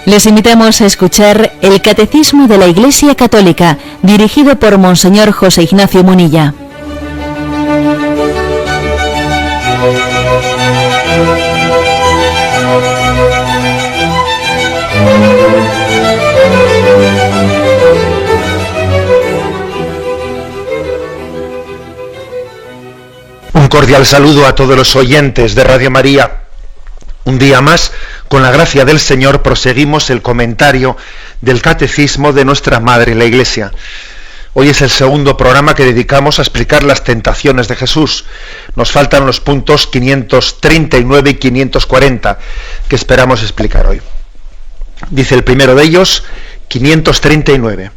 Les invitamos a escuchar el Catecismo de la Iglesia Católica, dirigido por Monseñor José Ignacio Munilla. Un cordial saludo a todos los oyentes de Radio María. Un día más, con la gracia del Señor, proseguimos el comentario del Catecismo de nuestra Madre, la Iglesia. Hoy es el segundo programa que dedicamos a explicar las tentaciones de Jesús. Nos faltan los puntos 539 y 540, que esperamos explicar hoy. Dice el primero de ellos, 539.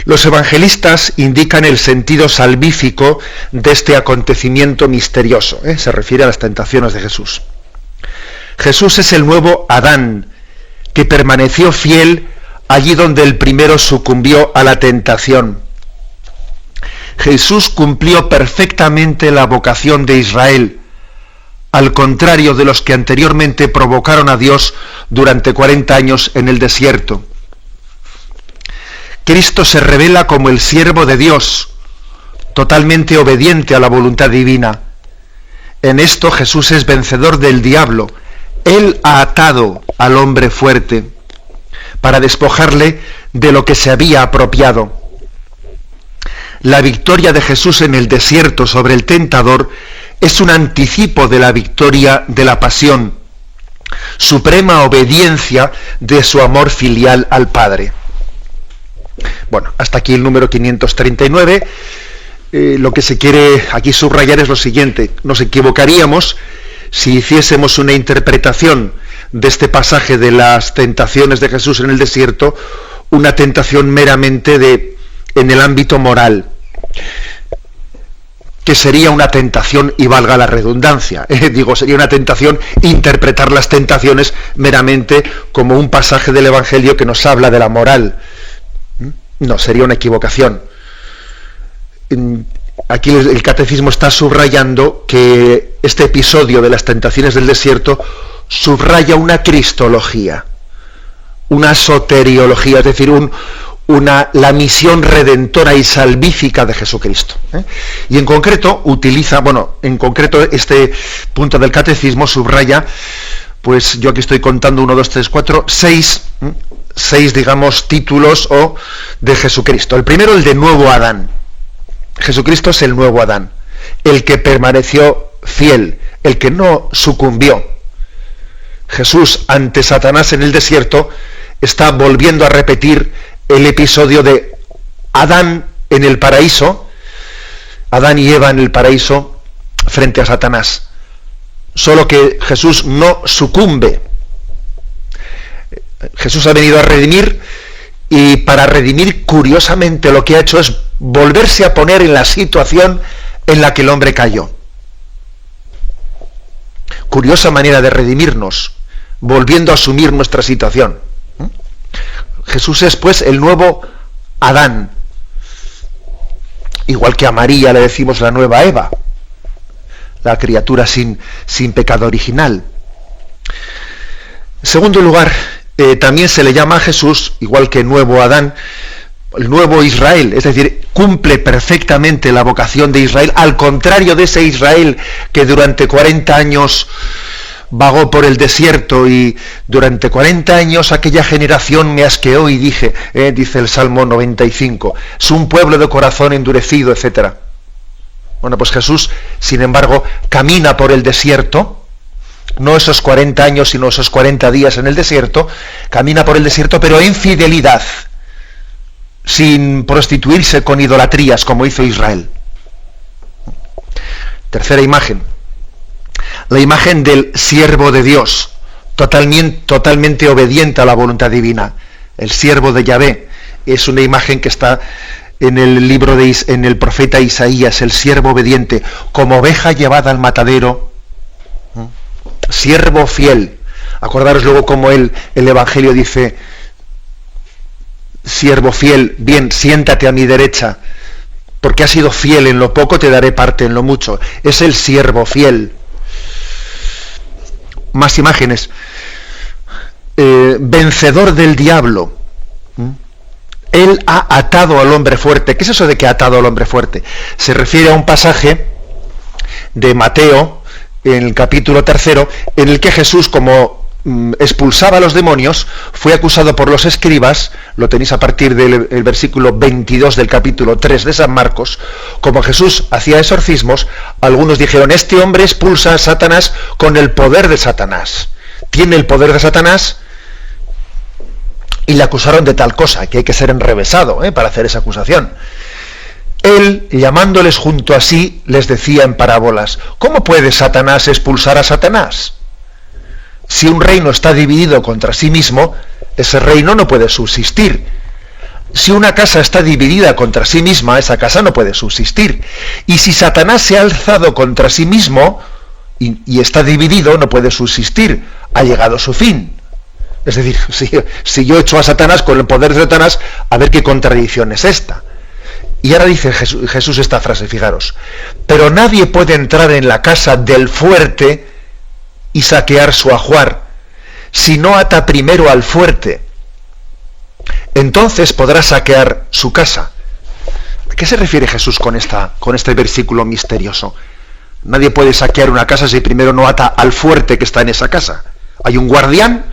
Los evangelistas indican el sentido salvífico de este acontecimiento misterioso. Se refiere a las tentaciones de Jesús. Jesús es el nuevo Adán, que permaneció fiel allí donde el primero sucumbió a la tentación. Jesús cumplió perfectamente la vocación de Israel, al contrario de los que anteriormente provocaron a Dios durante 40 años en el desierto. Cristo se revela como el siervo de Dios, totalmente obediente a la voluntad divina. En esto Jesús es vencedor del diablo. Él ha atado al hombre fuerte para despojarle de lo que se había apropiado. La victoria de Jesús en el desierto sobre el tentador es un anticipo de la victoria de la pasión, suprema obediencia de su amor filial al Padre. Bueno, hasta aquí el número 539. Lo que se quiere aquí subrayar es lo siguiente: nos equivocaríamos si hiciésemos una interpretación de este pasaje de las tentaciones de Jesús en el desierto, una tentación meramente en el ámbito moral, que sería una tentación, y valga la redundancia, sería una tentación interpretar las tentaciones meramente como un pasaje del Evangelio que nos habla de la moral. No, sería una equivocación. Aquí el Catecismo está subrayando que este episodio de las tentaciones del desierto subraya una cristología, una soteriología, es decir, la misión redentora y salvífica de Jesucristo. Y en concreto este punto del Catecismo subraya, pues yo aquí estoy contando 1, 2, 3, 4, 6, digamos, títulos de Jesucristo. El primero, el de nuevo Adán. Jesucristo es el nuevo Adán, el que permaneció fiel, el que no sucumbió. Jesús, ante Satanás en el desierto, está volviendo a repetir el episodio de Adán en el paraíso, Adán y Eva en el paraíso frente a Satanás. Solo que Jesús no sucumbe. Jesús ha venido a redimir, y para redimir, curiosamente, lo que ha hecho es volverse a poner en la situación en la que el hombre cayó. Curiosa manera de redimirnos, volviendo a asumir nuestra situación. Jesús es, pues, el nuevo Adán. Igual que a María le decimos la nueva Eva, la criatura sin pecado original. En segundo lugar, también se le llama a Jesús, igual que nuevo Adán, el nuevo Israel, es decir, cumple perfectamente la vocación de Israel, al contrario de ese Israel que durante 40 años vagó por el desierto, y durante 40 años aquella generación me asqueó y dije, dice el Salmo 95, es un pueblo de corazón endurecido, etc. Bueno, pues Jesús, sin embargo, camina por el desierto, no esos 40 años, sino esos 40 días en el desierto, camina por el desierto, pero en fidelidad, sin prostituirse con idolatrías, como hizo Israel. Tercera imagen, la imagen del siervo de Dios, totalmente obediente a la voluntad divina. El siervo de Yahvé es una imagen que está en el libro en el profeta Isaías, el siervo obediente, como oveja llevada al matadero, siervo fiel. Acordaros luego como el Evangelio dice, siervo fiel, bien, siéntate a mi derecha, porque has sido fiel en lo poco, te daré parte en lo mucho. Es el siervo fiel. Más imágenes. vencedor del diablo. Él ha atado al hombre fuerte. ¿Qué es eso de que ha atado al hombre fuerte? Se refiere a un pasaje de Mateo, en el capítulo 3, en el que Jesús, como expulsaba a los demonios, fue acusado por los escribas. Lo tenéis a partir del versículo 22 del capítulo 3 de San Marcos. Como Jesús hacía exorcismos, algunos dijeron: este hombre expulsa a Satanás con el poder de Satanás. Tiene el poder de Satanás, y le acusaron de tal cosa, que hay que ser enrevesado para hacer esa acusación. Él, llamándoles junto a sí, les decía en parábolas: ¿cómo puede Satanás expulsar a Satanás? Si un reino está dividido contra sí mismo, ese reino no puede subsistir. Si una casa está dividida contra sí misma, esa casa no puede subsistir. Y si Satanás se ha alzado contra sí mismo y está dividido, no puede subsistir. Ha llegado su fin. Es decir, si yo echo a Satanás con el poder de Satanás, a ver qué contradicción es esta. Y ahora dice Jesús esta frase, fijaros: pero nadie puede entrar en la casa del fuerte y saquear su ajuar, si no ata primero al fuerte. Entonces podrá saquear su casa. ¿A qué se refiere Jesús con este versículo misterioso? Nadie puede saquear una casa si primero no ata al fuerte que está en esa casa. Hay un guardián,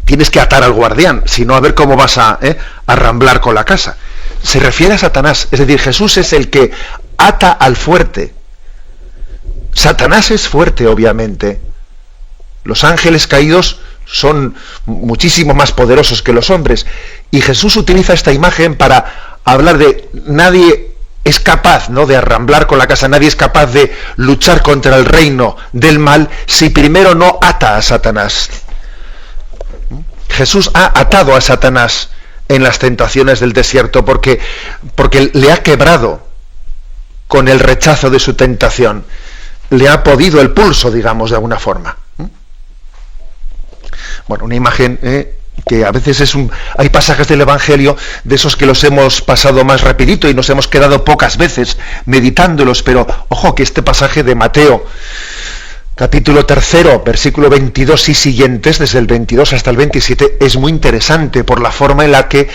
tienes que atar al guardián, si no, a ver cómo vas a arramblar con la casa. Se refiere a Satanás, es decir, Jesús es el que ata al fuerte. Satanás es fuerte, obviamente. Los ángeles caídos son muchísimo más poderosos que los hombres, y Jesús utiliza esta imagen para hablar de nadie es capaz, ¿no?, de arramblar con la casa, nadie es capaz de luchar contra el reino del mal si primero no ata a Satanás. Jesús ha atado a Satanás en las tentaciones del desierto porque le ha quebrado con el rechazo de su tentación, le ha podido el pulso, digamos, de alguna forma. Bueno, una imagen que a veces hay pasajes del Evangelio de esos que los hemos pasado más rapidito y nos hemos quedado pocas veces meditándolos, pero ojo que este pasaje de Mateo, capítulo 3, versículo 22 y siguientes, desde el 22 hasta el 27, es muy interesante por la forma en la que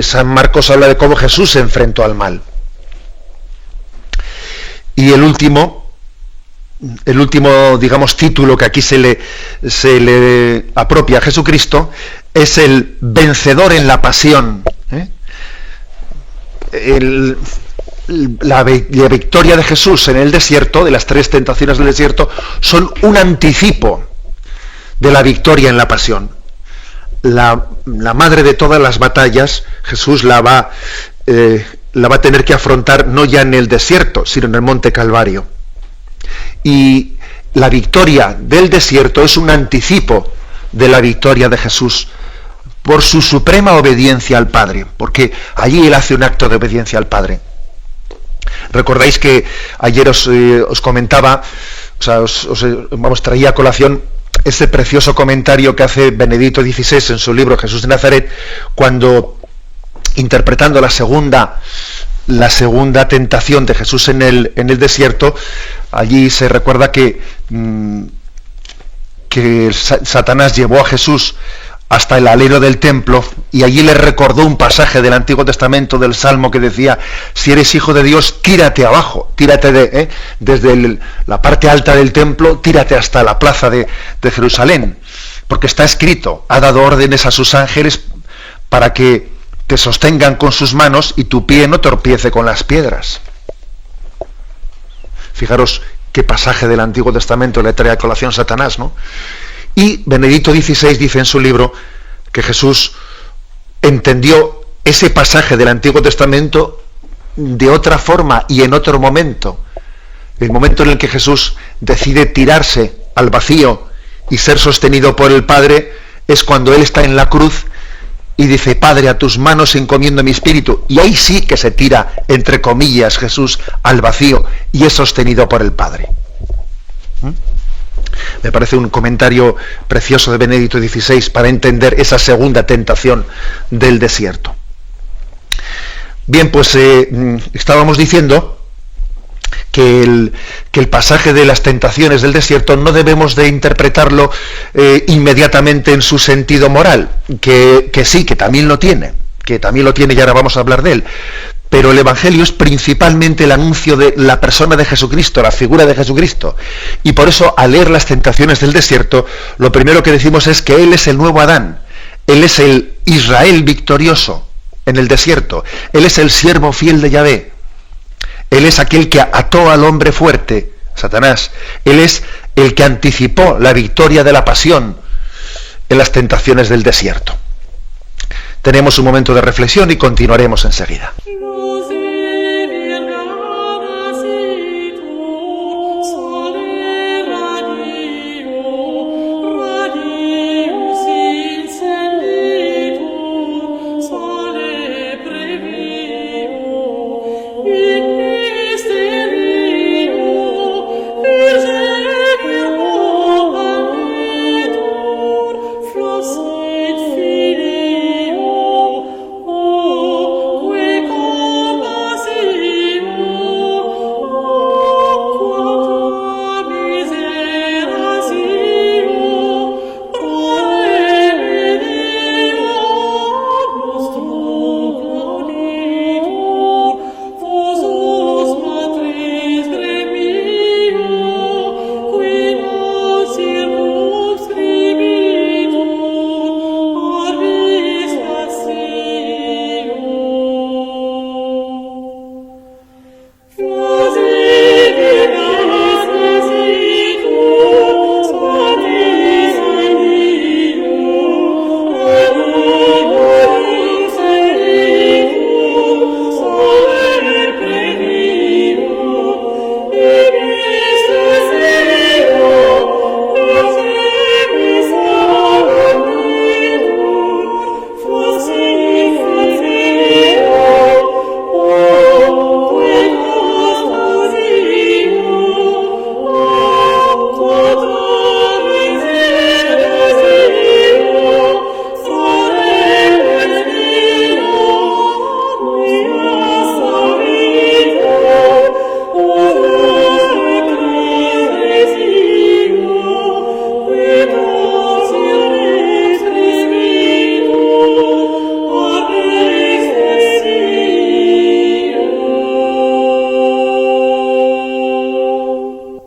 San Marcos habla de cómo Jesús se enfrentó al mal. Y el último, digamos, título que aquí se le apropia a Jesucristo es el vencedor en la pasión. La victoria de Jesús en el desierto, de las 3 tentaciones del desierto, son un anticipo de la victoria en la pasión. La madre de todas las batallas, Jesús la va a tener que afrontar no ya en el desierto, sino en el Monte Calvario. Y la victoria del desierto es un anticipo de la victoria de Jesús por su suprema obediencia al Padre, porque allí él hace un acto de obediencia al Padre. Recordáis que ayer os comentaba, traía a colación ese precioso comentario que hace Benedicto XVI en su libro Jesús de Nazaret, cuando, interpretando la segunda tentación de Jesús en el desierto, allí se recuerda que Satanás llevó a Jesús hasta el alero del templo, y allí le recordó un pasaje del Antiguo Testamento, del Salmo, que decía: si eres hijo de Dios, tírate abajo, tírate desde la parte alta del templo, tírate hasta la plaza de Jerusalén, porque está escrito: ha dado órdenes a sus ángeles para que te sostengan con sus manos y tu pie no tropiece con las piedras. Fijaros qué pasaje del Antiguo Testamento le trae a colación Satanás, ¿no? Y Benedicto XVI dice en su libro que Jesús entendió ese pasaje del Antiguo Testamento de otra forma y en otro momento. El momento en el que Jesús decide tirarse al vacío y ser sostenido por el Padre es cuando Él está en la cruz y dice: Padre, a tus manos encomiendo mi espíritu. Y ahí sí que se tira, entre comillas, Jesús al vacío y es sostenido por el Padre. Me parece un comentario precioso de Benedicto XVI para entender esa segunda tentación del desierto. Bien, pues estábamos diciendo que el pasaje de las tentaciones del desierto no debemos de interpretarlo inmediatamente en su sentido moral, que sí, que también lo tiene y ahora vamos a hablar de él. Pero el Evangelio es principalmente el anuncio de la persona de Jesucristo, la figura de Jesucristo. Y por eso, al leer las tentaciones del desierto, lo primero que decimos es que Él es el nuevo Adán. Él es el Israel victorioso en el desierto. Él es el siervo fiel de Yahvé. Él es aquel que ató al hombre fuerte, Satanás. Él es el que anticipó la victoria de la pasión en las tentaciones del desierto. Tenemos un momento de reflexión y continuaremos enseguida.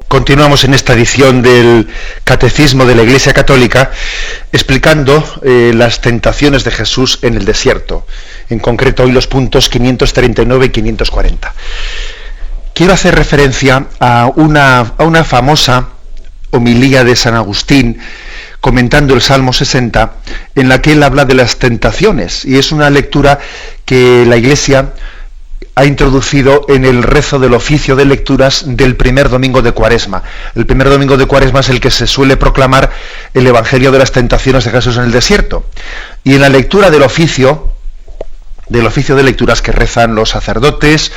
Continuamos en esta edición del Catecismo de la Iglesia Católica explicando las tentaciones de Jesús en el desierto. En concreto hoy los puntos 539 y 540. Quiero hacer referencia a una famosa homilía de San Agustín comentando el Salmo 60, en la que él habla de las tentaciones, y es una lectura que la Iglesia ha introducido en el rezo del oficio de lecturas del primer domingo de Cuaresma. El primer domingo de Cuaresma es el que se suele proclamar el Evangelio de las tentaciones de Jesús en el desierto. Y en la lectura del oficio de lecturas que rezan los sacerdotes,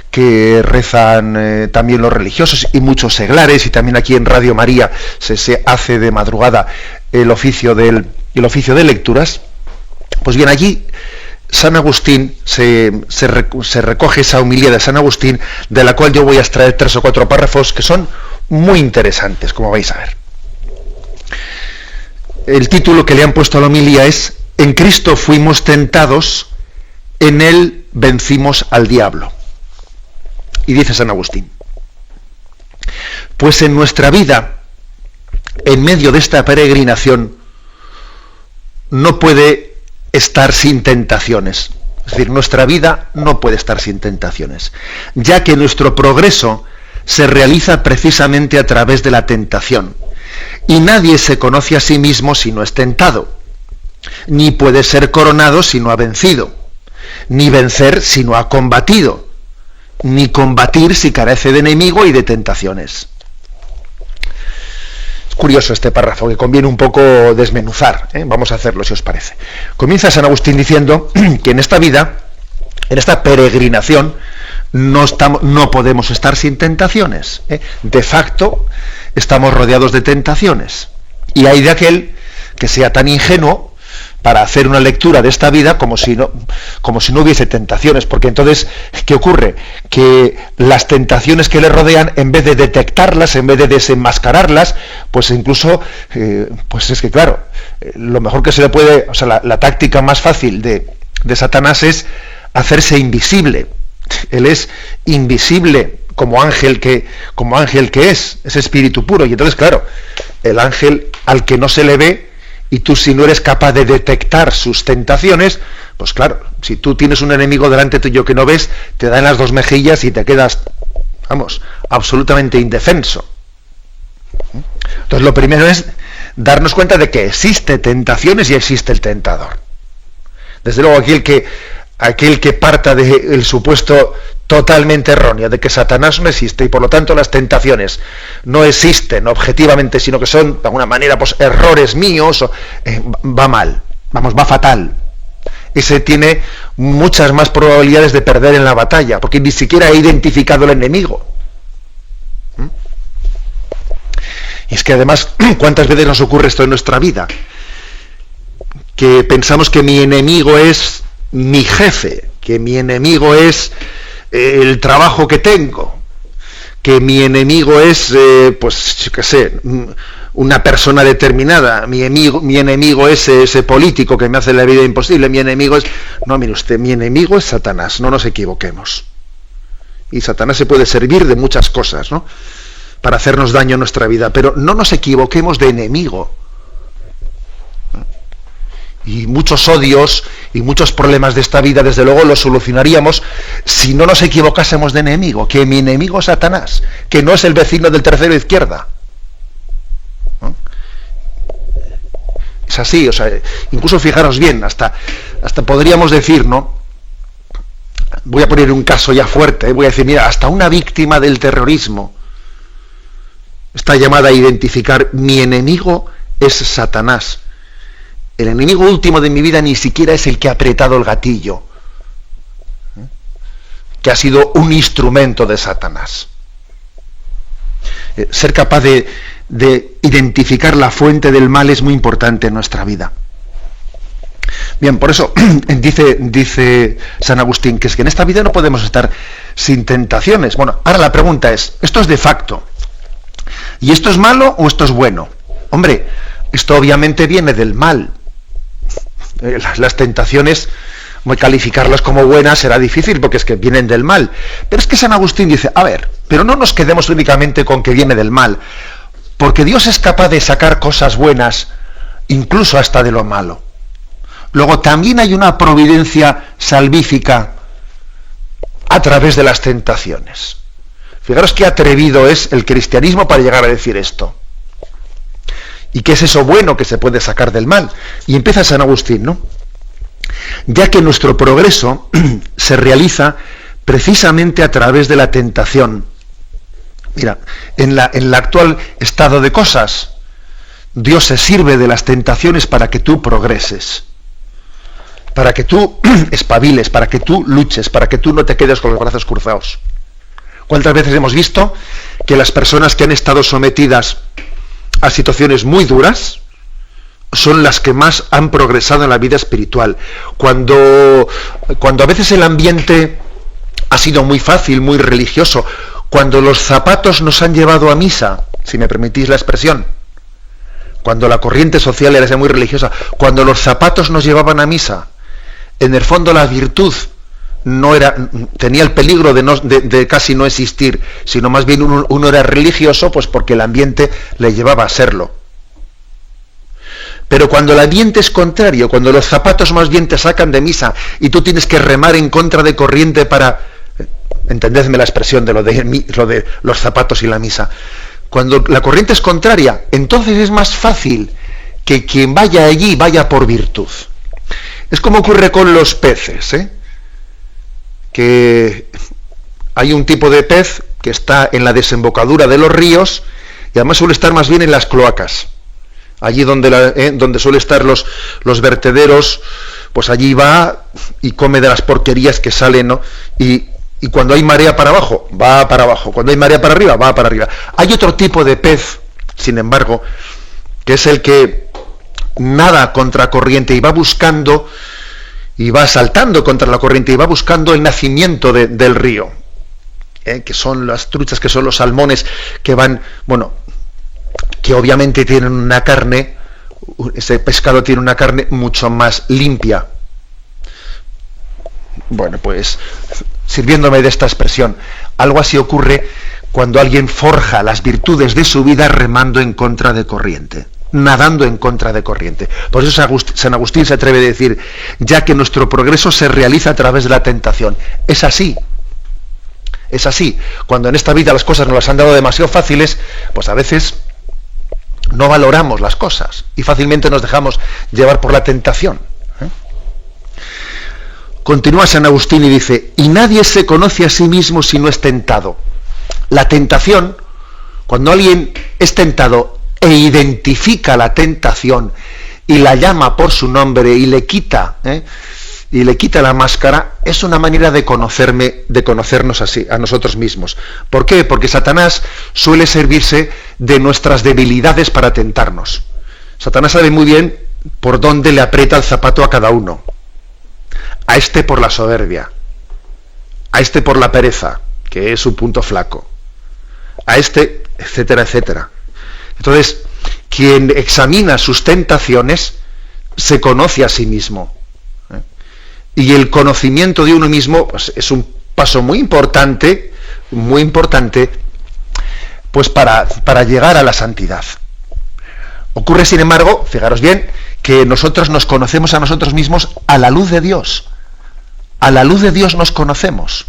que rezan también los religiosos y muchos seglares, y también aquí en Radio María se hace de madrugada el oficio de lecturas, pues bien, allí San Agustín, se recoge esa homilía de San Agustín, de la cual yo voy a extraer 3 o 4 párrafos que son muy interesantes, como vais a ver. El título que le han puesto a la homilía es «En Cristo fuimos tentados, en Él vencimos al diablo». Y dice San Agustín: «Pues en nuestra vida, en medio de esta peregrinación, no puede estar sin tentaciones. Es decir, nuestra vida no puede estar sin tentaciones, ya que nuestro progreso se realiza precisamente a través de la tentación. Y nadie se conoce a sí mismo si no es tentado, ni puede ser coronado si no ha vencido, ni vencer si no ha combatido, ni combatir si carece de enemigo y de tentaciones». Curioso este párrafo que conviene un poco desmenuzar, ¿eh? Vamos a hacerlo si os parece. Comienza San Agustín diciendo que en esta vida, en esta peregrinación, no podemos estar sin tentaciones, ¿eh? De facto estamos rodeados de tentaciones, y hay de aquel que sea tan ingenuo para hacer una lectura de esta vida como si no hubiese tentaciones, porque entonces, ¿qué ocurre? Que las tentaciones que le rodean, en vez de detectarlas, en vez de desenmascararlas, pues incluso, pues es que claro, lo mejor que se le puede, o sea, la táctica más fácil de Satanás es hacerse invisible. Él es invisible como ángel que es espíritu puro, y entonces claro, el ángel al que no se le ve, y tú, si no eres capaz de detectar sus tentaciones, pues claro, si tú tienes un enemigo delante tuyo que no ves, te da en las dos mejillas y te quedas, vamos, absolutamente indefenso. Entonces lo primero es darnos cuenta de que existe tentaciones y existe el tentador. Desde luego aquel que parta del supuesto totalmente erróneo de que Satanás no existe y por lo tanto las tentaciones no existen objetivamente, sino que son de alguna manera pues errores míos, va mal, va fatal. Ese tiene muchas más probabilidades de perder en la batalla, porque ni siquiera ha identificado el enemigo. Y es que además, ¿cuántas veces nos ocurre esto en nuestra vida? Que pensamos que mi enemigo es mi jefe, que mi enemigo es el trabajo que tengo, que mi enemigo es, pues, yo qué sé, una persona determinada, mi enemigo es ese político que me hace la vida imposible, mi enemigo es... No, mire usted, mi enemigo es Satanás, no nos equivoquemos. Y Satanás se puede servir de muchas cosas, ¿no?, para hacernos daño en nuestra vida, pero no nos equivoquemos de enemigo. Y muchos odios y muchos problemas de esta vida, desde luego, los solucionaríamos si no nos equivocásemos de enemigo, que mi enemigo es Satanás, que no es el vecino del tercero izquierda. ¿No? Es así, o sea, incluso fijaros bien, hasta podríamos decir, ¿no? Voy a poner un caso ya fuerte, voy a decir, mira, hasta una víctima del terrorismo está llamada a identificar: mi enemigo es Satanás. El enemigo último de mi vida ni siquiera es el que ha apretado el gatillo, que ha sido un instrumento de Satanás. Ser capaz de identificar la fuente del mal es muy importante en nuestra vida. Bien, por eso dice San Agustín que es que en esta vida no podemos estar sin tentaciones. Bueno, ahora la pregunta es, ¿esto es de facto? ¿Y esto es malo o esto es bueno? Hombre, esto obviamente viene del mal. Las tentaciones, calificarlas como buenas será difícil porque es que vienen del mal. Pero es que San Agustín dice, a ver, pero no nos quedemos únicamente con que viene del mal, porque Dios es capaz de sacar cosas buenas, incluso hasta de lo malo. Luego también hay una providencia salvífica a través de las tentaciones. Fijaros qué atrevido es el cristianismo para llegar a decir esto. ¿Y qué es eso bueno que se puede sacar del mal? Y empieza San Agustín, ¿no? Ya que nuestro progreso se realiza precisamente a través de la tentación. Mira, en el actual estado de cosas, Dios se sirve de las tentaciones para que tú progreses, para que tú espabiles, para que tú luches, para que tú no te quedes con los brazos cruzados. ¿Cuántas veces hemos visto que las personas que han estado sometidas a situaciones muy duras son las que más han progresado en la vida espiritual? Cuando a veces el ambiente ha sido muy fácil, muy religioso, cuando los zapatos nos han llevado a misa, si me permitís la expresión, cuando la corriente social era muy religiosa, cuando los zapatos nos llevaban a misa, en el fondo la virtud tenía el peligro de casi no existir, sino más bien uno era religioso pues porque el ambiente le llevaba a serlo. Pero cuando el ambiente es contrario, cuando los zapatos más bien te sacan de misa y tú tienes que remar en contra de corriente para, entendedme la expresión de lo de los zapatos y la misa, cuando la corriente es contraria, entonces es más fácil que quien vaya allí vaya por virtud. Es como ocurre con los peces, que hay un tipo de pez que está en la desembocadura de los ríos y además suele estar más bien en las cloacas, allí donde suele estar los vertederos, pues allí va y come de las porquerías que salen, ¿no? Y cuando hay marea para abajo, va para abajo, cuando hay marea para arriba, va para arriba. Hay otro tipo de pez, sin embargo, que es el que nada contracorriente y va buscando, y va saltando contra la corriente y va buscando el nacimiento del río, que son las truchas, que son los salmones que van, bueno, que obviamente tienen una carne, ese pescado tiene una carne mucho más limpia. Bueno, pues sirviéndome de esta expresión, algo así ocurre cuando alguien forja las virtudes de su vida remando en contra de corriente, nadando en contra de corriente. Por eso San Agustín se atreve a decir, ya que nuestro progreso se realiza a través de la tentación. Es así. Es así. Cuando en esta vida las cosas nos las han dado demasiado fáciles, pues a veces no valoramos las cosas y fácilmente nos dejamos llevar por la tentación. Continúa San Agustín y dice, y nadie se conoce a sí mismo si no es tentado. La tentación, cuando alguien es tentado e identifica la tentación y la llama por su nombre y le quita la máscara, es una manera de conocernos así, a nosotros mismos. ¿Por qué? Porque Satanás suele servirse de nuestras debilidades para tentarnos. Satanás sabe muy bien por dónde le aprieta el zapato a cada uno. A este por la soberbia, a este por la pereza, que es su punto flaco, a este, etcétera, etcétera. Entonces, quien examina sus tentaciones se conoce a sí mismo. Y el conocimiento de uno mismo, pues, es un paso muy importante, pues para llegar a la santidad. Ocurre, sin embargo, fijaros bien, que nosotros nos conocemos a nosotros mismos a la luz de Dios. A la luz de Dios nos conocemos.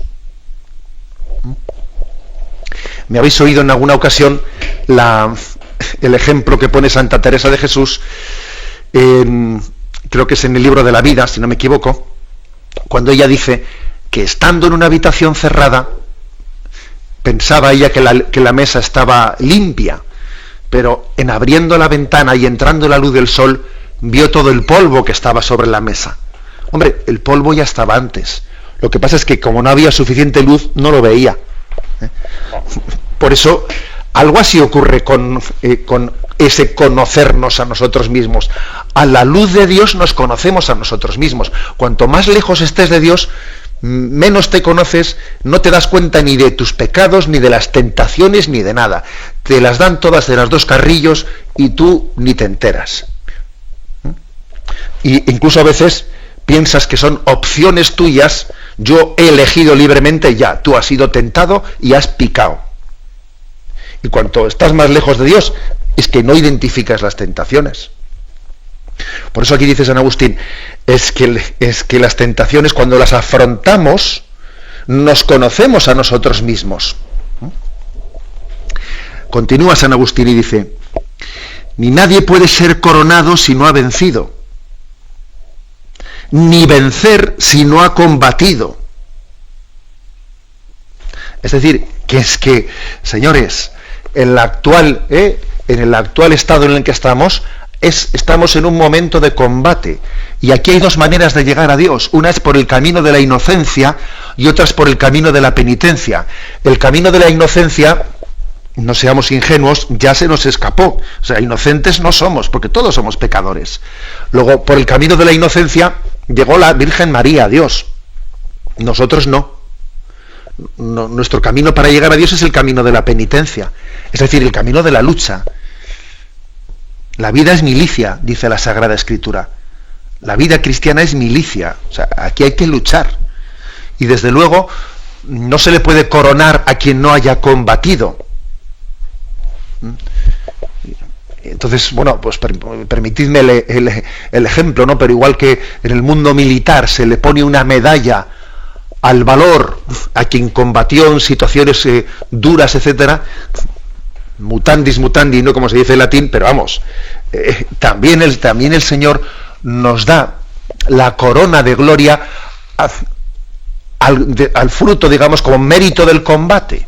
Me habéis oído en alguna ocasión el ejemplo que pone Santa Teresa de Jesús, creo que es en el libro de la vida, si no me equivoco, cuando ella dice que estando en una habitación cerrada, pensaba ella que la mesa estaba limpia, pero en abriendo la ventana y entrando la luz del sol, vio todo el polvo que estaba sobre la mesa. Hombre, el polvo ya estaba antes. Lo que pasa es que como no había suficiente luz, no lo veía. Por eso, algo así ocurre con ese conocernos a nosotros mismos. A la luz de Dios nos conocemos a nosotros mismos. Cuanto más lejos estés de Dios, menos te conoces, no te das cuenta ni de tus pecados, ni de las tentaciones, ni de nada. Te las dan todas de las dos carrillos y tú ni te enteras. Y incluso a veces piensas que son opciones tuyas. Yo he elegido libremente, ya, tú has sido tentado y has picado. Y cuanto estás más lejos de Dios, es que no identificas las tentaciones. Por eso aquí dice San Agustín, es que las tentaciones, cuando las afrontamos, nos conocemos a nosotros mismos. Continúa San Agustín y dice, ni nadie puede ser coronado si no ha vencido, ni vencer si no ha combatido. Es decir, que señores, en el actual estado en el que estamos en un momento de combate. Y aquí hay dos maneras de llegar a Dios. Una es por el camino de la inocencia y otra es por el camino de la penitencia. El camino de la inocencia, no seamos ingenuos, ya se nos escapó. O sea, inocentes no somos, porque todos somos pecadores. Luego, por el camino de la inocencia, llegó la Virgen María a Dios. Nosotros no. Nuestro camino para llegar a Dios es el camino de la penitencia. Es decir, el camino de la lucha. La vida es milicia, dice la Sagrada Escritura. La vida cristiana es milicia. O sea, aquí hay que luchar. Y desde luego, no se le puede coronar a quien no haya combatido. Entonces, bueno, pues permitidme el ejemplo, ¿no? Pero igual que en el mundo militar se le pone una medalla al valor a quien combatió en situaciones duras, etcétera, mutandis mutandi, no como se dice en latín, pero vamos, también el Señor nos da la corona de gloria al fruto, digamos, como mérito del combate.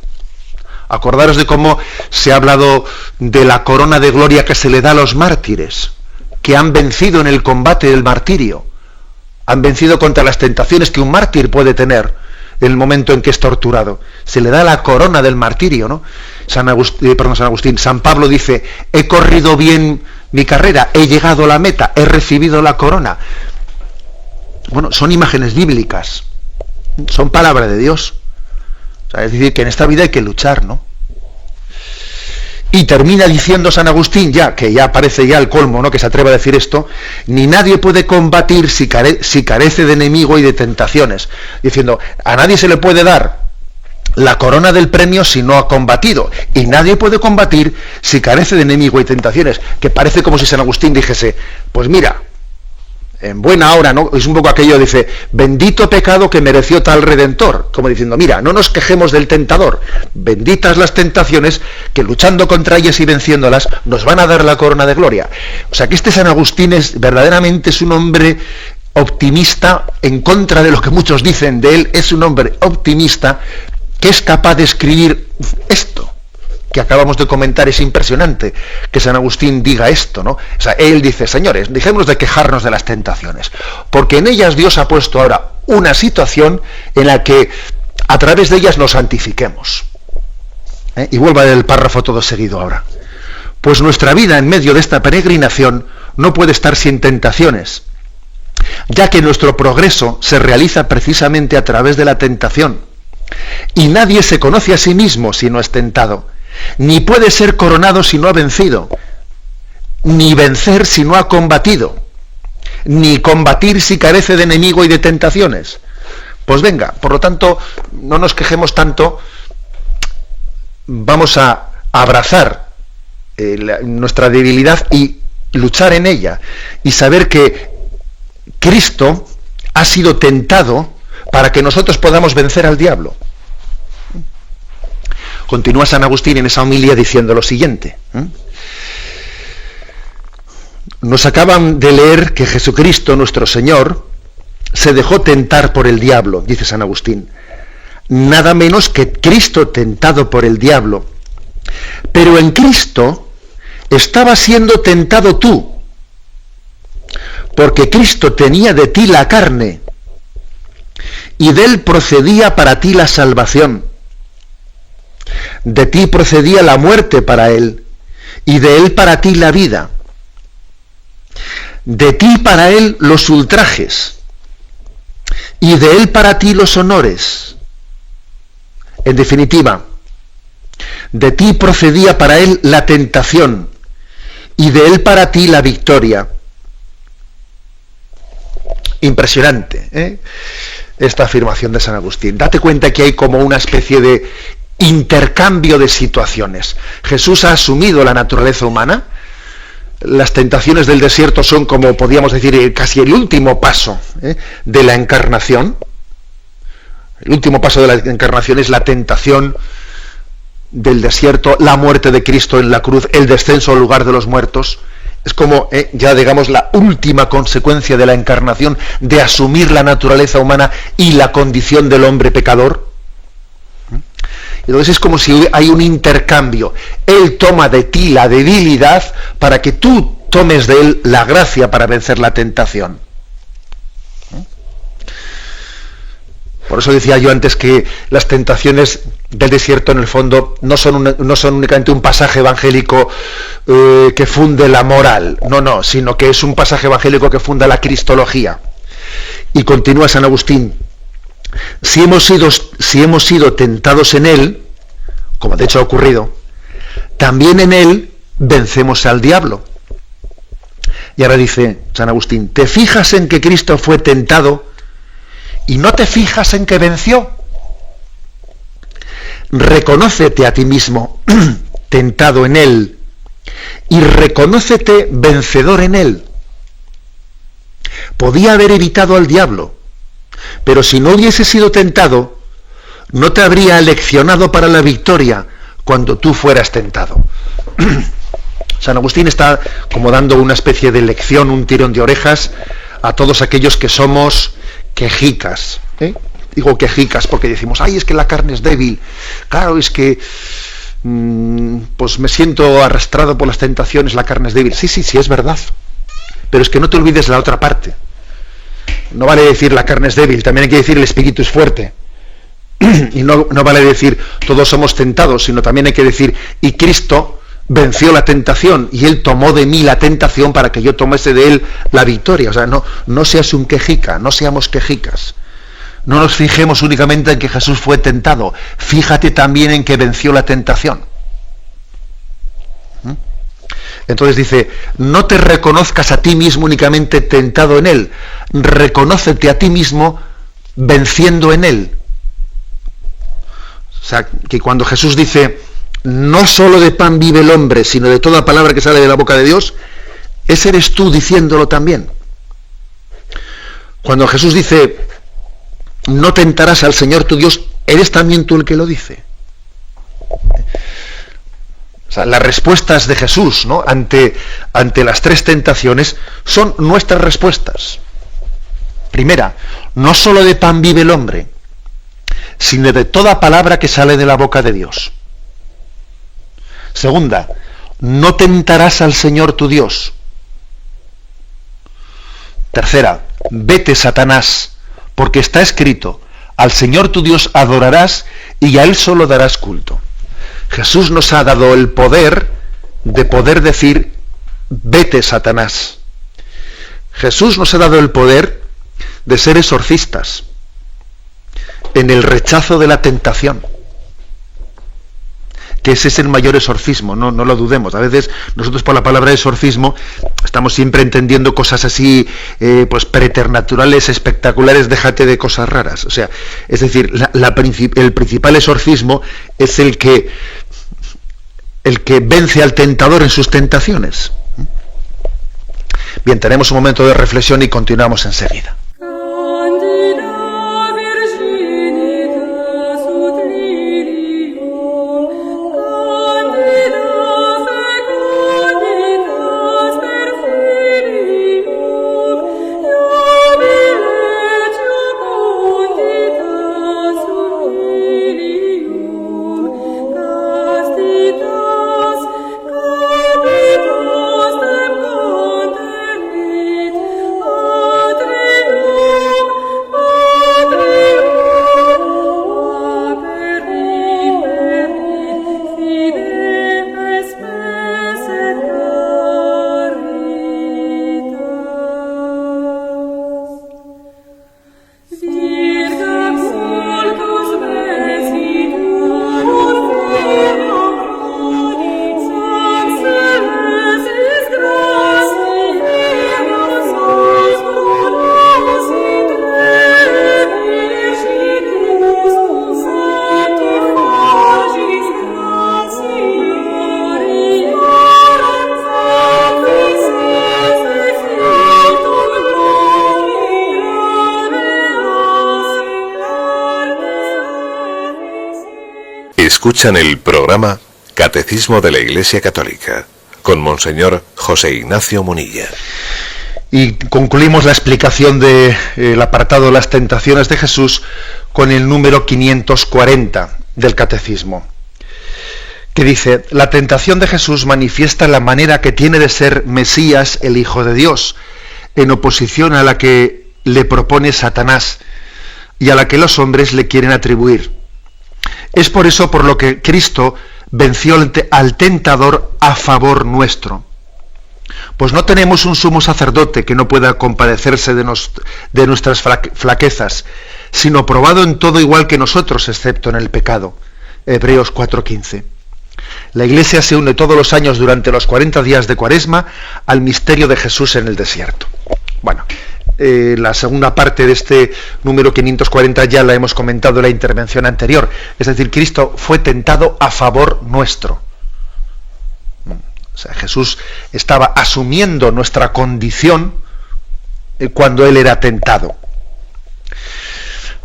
Acordaros de cómo se ha hablado de la corona de gloria que se le da a los mártires, que han vencido en el combate del martirio, han vencido contra las tentaciones que un mártir puede tener en el momento en que es torturado. Se le da la corona del martirio, ¿no? San Pablo dice, he corrido bien mi carrera, he llegado a la meta, he recibido la corona. Bueno, son imágenes bíblicas, son palabra de Dios. O sea, es decir, que en esta vida hay que luchar, ¿no? Y termina diciendo San Agustín, que ya parece ya el colmo, ¿no?, que se atreva a decir esto: ni nadie puede combatir si carece de enemigo y de tentaciones. Diciendo, a nadie se le puede dar la corona del premio si no ha combatido, y nadie puede combatir si carece de enemigo y tentaciones. Que parece como si San Agustín dijese, pues mira, en buena hora, ¿no? Es un poco aquello, dice, bendito pecado que mereció tal redentor, como diciendo, mira, no nos quejemos del tentador, benditas las tentaciones que luchando contra ellas y venciéndolas nos van a dar la corona de gloria. O sea que este San Agustín verdaderamente es un hombre optimista, en contra de lo que muchos dicen de él. Es un hombre optimista que es capaz de escribir esto que acabamos de comentar. Es impresionante que San Agustín diga esto, ¿no? O sea, él dice, señores, dejémonos de quejarnos de las tentaciones, porque en ellas Dios ha puesto ahora una situación en la que a través de ellas nos santifiquemos. Y vuelvo a leer el párrafo todo seguido ahora. Pues nuestra vida en medio de esta peregrinación no puede estar sin tentaciones, ya que nuestro progreso se realiza precisamente a través de la tentación, y nadie se conoce a sí mismo si no es tentado, ni puede ser coronado si no ha vencido, ni vencer si no ha combatido, ni combatir si carece de enemigo y de tentaciones. Pues venga, por lo tanto, no nos quejemos tanto, vamos a abrazar nuestra debilidad y luchar en ella, y saber que Cristo ha sido tentado para que nosotros podamos vencer al diablo. Continúa San Agustín en esa homilía diciendo lo siguiente. Nos acaban de leer que Jesucristo, nuestro Señor, se dejó tentar por el diablo, dice San Agustín. Nada menos que Cristo tentado por el diablo. Pero en Cristo estaba siendo tentado tú, porque Cristo tenía de ti la carne, y de él procedía para ti la salvación. De ti procedía la muerte para él, y de él para ti la vida. De ti para él los ultrajes, y de él para ti los honores. En definitiva, de ti procedía para él la tentación, y de él para ti la victoria. Impresionante, ¿eh?, esta afirmación de San Agustín. Date cuenta que hay como una especie de intercambio de situaciones. Jesús ha asumido la naturaleza humana. Las tentaciones del desierto son, como podríamos decir, casi el último paso de la encarnación. El último paso de la encarnación es la tentación del desierto, la muerte de Cristo en la cruz, el descenso al lugar de los muertos. Es como ya digamos la última consecuencia de la encarnación, de asumir la naturaleza humana y la condición del hombre pecador. Entonces es como si hay un intercambio. Él toma de ti la debilidad para que tú tomes de él la gracia para vencer la tentación. Por eso decía yo antes que las tentaciones del desierto en el fondo no son únicamente un pasaje evangélico que funde la moral, no, sino que es un pasaje evangélico que funda la cristología. Y continúa San Agustín: si hemos sido tentados en él, como de hecho ha ocurrido, también en él vencemos al diablo. Y ahora dice San Agustín: ¿te fijas en que Cristo fue tentado y no te fijas en que venció? Reconócete a ti mismo tentado en él y reconócete vencedor en él. Podía haber evitado al diablo, pero si no hubiese sido tentado, no te habría eleccionado para la victoria cuando tú fueras tentado. San Agustín está como dando una especie de lección, un tirón de orejas a todos aquellos que somos quejicas. Digo quejicas porque decimos, ay, es que la carne es débil. Claro, es que pues me siento arrastrado por las tentaciones, la carne es débil. Sí, es verdad. Pero es que no te olvides la otra parte. No vale decir la carne es débil, también hay que decir el espíritu es fuerte. Y no vale decir todos somos tentados, sino también hay que decir, y Cristo venció la tentación y él tomó de mí la tentación para que yo tomase de él la victoria. O sea, no seas un quejica, no seamos quejicas. No nos fijemos únicamente en que Jesús fue tentado, fíjate también en que venció la tentación. Entonces dice, no te reconozcas a ti mismo únicamente tentado en él, reconócete a ti mismo venciendo en él. O sea, que cuando Jesús dice, no solo de pan vive el hombre, sino de toda palabra que sale de la boca de Dios, ese eres tú diciéndolo también. Cuando Jesús dice, no tentarás al Señor tu Dios, eres también tú el que lo dice. O sea, las respuestas de Jesús, ¿no?, ante las tres tentaciones son nuestras respuestas. Primera, no solo de pan vive el hombre, sino de toda palabra que sale de la boca de Dios. Segunda, no tentarás al Señor tu Dios. Tercera, vete, Satanás, porque está escrito, al Señor tu Dios adorarás y a Él solo darás culto. Jesús nos ha dado el poder de poder decir, vete, Satanás. Jesús nos ha dado el poder de ser exorcistas en el rechazo de la tentación, que ese es el mayor exorcismo, no lo dudemos. A veces nosotros por la palabra exorcismo estamos siempre entendiendo cosas así, pues preternaturales, espectaculares, déjate de cosas raras. O sea, es decir, el principal exorcismo es el que vence al tentador en sus tentaciones. Bien, tenemos un momento de reflexión y continuamos enseguida. Escuchan el programa Catecismo de la Iglesia Católica con Monseñor José Ignacio Munilla. Y concluimos la explicación del apartado de las tentaciones de Jesús con el número 540 del Catecismo, que dice: la tentación de Jesús manifiesta la manera que tiene de ser Mesías, el Hijo de Dios, en oposición a la que le propone Satanás y a la que los hombres le quieren atribuir. Es por eso por lo que Cristo venció al tentador a favor nuestro. Pues no tenemos un sumo sacerdote que no pueda compadecerse de nuestras flaquezas, sino probado en todo igual que nosotros, excepto en el pecado. Hebreos 4:15. La Iglesia se une todos los años durante los 40 días de Cuaresma al misterio de Jesús en el desierto. Bueno, la segunda parte de este número 540 ya la hemos comentado en la intervención anterior. Es decir, Cristo fue tentado a favor nuestro. O sea, Jesús estaba asumiendo nuestra condición cuando Él era tentado.